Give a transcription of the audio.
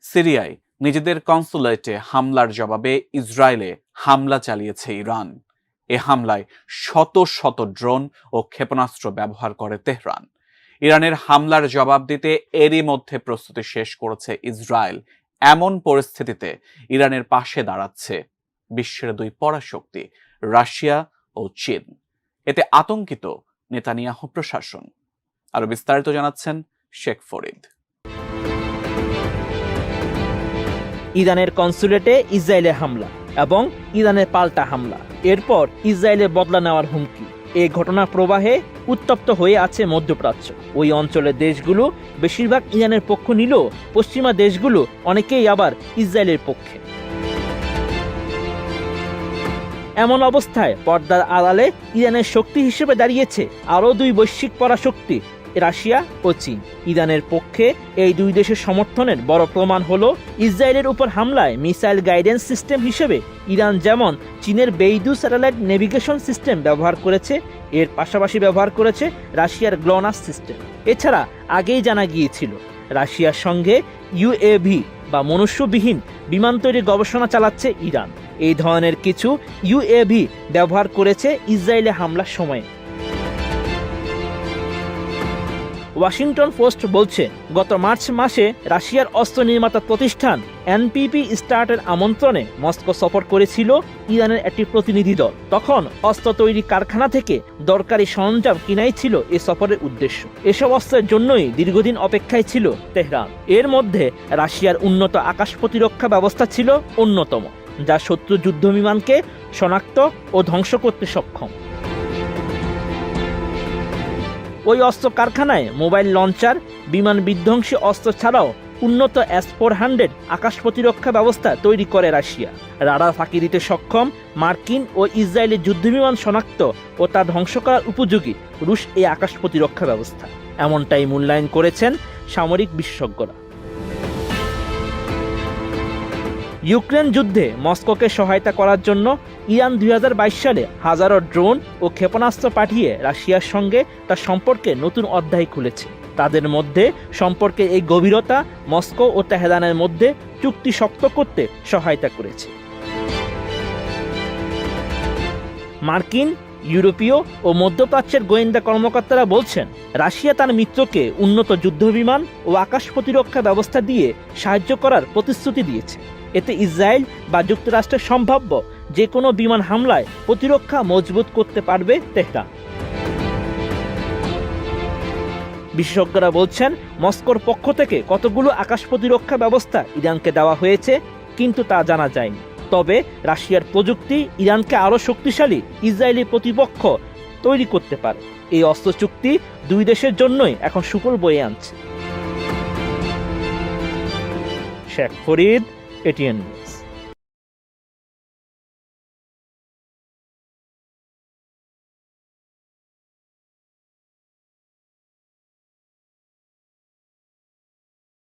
সিরিয়ায় নিজেদের কনসুলেটে হামলার জবাবে ইসরায়েলে হামলা চালিয়েছে ইরান। এ হামলায় শত শত ড্রোন ও ক্ষেপণাস্ত্র ব্যবহার করে তেহরান। ইরানের হামলার জবাব দিতে এরই মধ্যে প্রস্তুতি শেষ করেছে ইসরায়েল। এমন পরিস্থিতিতে ইরানের পাশে দাঁড়াচ্ছে বিশ্বের দুই পরাশক্তি রাশিয়া ও চীন। এতে আতঙ্কিত নেতানিয়াহু প্রশাসন। আরো বিস্তারিত জানাচ্ছেন শেখ ফরিদ। ইরানের কনসুলেটে ইসরায়েলে হামলা এবং ইরানের পাল্টা হামলা, এরপর ইসরায়েলের বদলা নেওয়ার হুমকি। এই ঘটনার প্রবাহে উত্তপ্ত হয়ে আছে মধ্যপ্রাচ্য। ওই অঞ্চলের দেশগুলো বেশিরভাগ ইরানের পক্ষ নিলেও পশ্চিমা দেশগুলো অনেকেই আবার ইসরায়েলের পক্ষে। এমন অবস্থায় পর্দার আড়ালে ইরানের শক্তি হিসেবে দাঁড়িয়েছে আরও দুই বৈশ্বিক পরাশক্তি রাশিয়া ও চীন। ইরানের পক্ষে এই দুই দেশের সমর্থনের বড় প্রমাণ হলো ইসরায়েলের উপর হামলায় মিসাইল গাইডেন্স সিস্টেম হিসেবে ইরান যেমন চীনের বেইদু স্যাটেলাইট নেভিগেশন সিস্টেম ব্যবহার করেছে, এর পাশাপাশি ব্যবহার করেছে রাশিয়ার গ্লোনাস সিস্টেম। এছাড়া আগেই জানা গিয়েছিল রাশিয়ার সঙ্গে ইউএভি বা মনুষ্যবিহীন বিমান তৈরির গবেষণা চালাচ্ছে ইরান। এই ধরনের কিছু ইউএভি ব্যবহার করেছে ইসরায়েলে হামলার সময়ে। ওয়াশিংটন পোস্ট বলছে, গত মার্চ মাসে রাশিয়ার অস্ত্র নির্মাতা প্রতিষ্ঠান এনপিপি স্টার্টের আমন্ত্রণে মস্কো সফর করেছিল ইরানের একটি প্রতিনিধি দল। তখন অস্ত্র তৈরি কারখানা থেকে দরকারি সরঞ্জাম কিনাই ছিল এ সফরের উদ্দেশ্য। এসব অস্ত্রের জন্যই দীর্ঘদিন অপেক্ষায় ছিল তেহরান। এর মধ্যে রাশিয়ার উন্নত আকাশ প্রতিরক্ষা ব্যবস্থা ছিল অন্যতম, যা শত্রু যুদ্ধবিমানকে শনাক্ত ও ধ্বংস করতে সক্ষম। ওই অস্ত্র কারখানায় মোবাইল লঞ্চার, বিমান বিধ্বংসী অস্ত্র ছাড়াও উন্নত S-400 আকাশ প্রতিরক্ষা ব্যবস্থা তৈরি করে রাশিয়া। রাডার ফাঁকি দিতে সক্ষম মার্কিন ও ইসরায়েলি যুদ্ধবিমান শনাক্ত ও তা ধ্বংস করার উপযোগী রুশ এই আকাশ প্রতিরক্ষা ব্যবস্থা। এমনটাই মূল্যায়ন করেছেন সামরিক বিশেষজ্ঞরা। ইউক্রেন যুদ্ধে মস্কোকে সহায়তা করার জন্য ইরান 2022 সালে হাজারো ড্রোন ও ক্ষেপণাস্ত্র পাঠিয়ে রাশিয়ার সঙ্গে তার সম্পর্কে নতুন অধ্যায় খুলেছে। তাদের মধ্যে সম্পর্কে এই গভীরতা মস্কো ও তেহরানের মধ্যে চুক্তি শক্ত করতে সহায়তা করেছে। মার্কিন, ইউরোপীয় ও মধ্যপ্রাচ্যের গোয়েন্দা কর্মকর্তারা বলছেন, রাশিয়া তার মিত্রকে উন্নত যুদ্ধবিমান ও আকাশ প্রতিরক্ষা ব্যবস্থা দিয়ে সাহায্য করার প্রতিশ্রুতি দিয়েছে। এতে ইসরায়েল বা যুক্তরাষ্ট্রের সম্ভাব্য যে কোনো বিমান হামলায় প্রতিরক্ষা মজবুত করতে পারবে তেহরান। বিশেষজ্ঞরা বলছেন, মস্কোর পক্ষ থেকে কতগুলো আকাশ প্রতিরক্ষা ব্যবস্থা ইরানকে দেওয়া হয়েছে কিন্তু তা জানা যায়নি। তবে রাশিয়ার প্রযুক্তি ইরানকে আরও শক্তিশালী ইসরায়েলি প্রতিপক্ষ তৈরি করতে পারে। এই অস্ত্র চুক্তি দুই দেশের জন্যই এখন সুফল বয়ে আনছে। শেখ ফরিদ, ATN।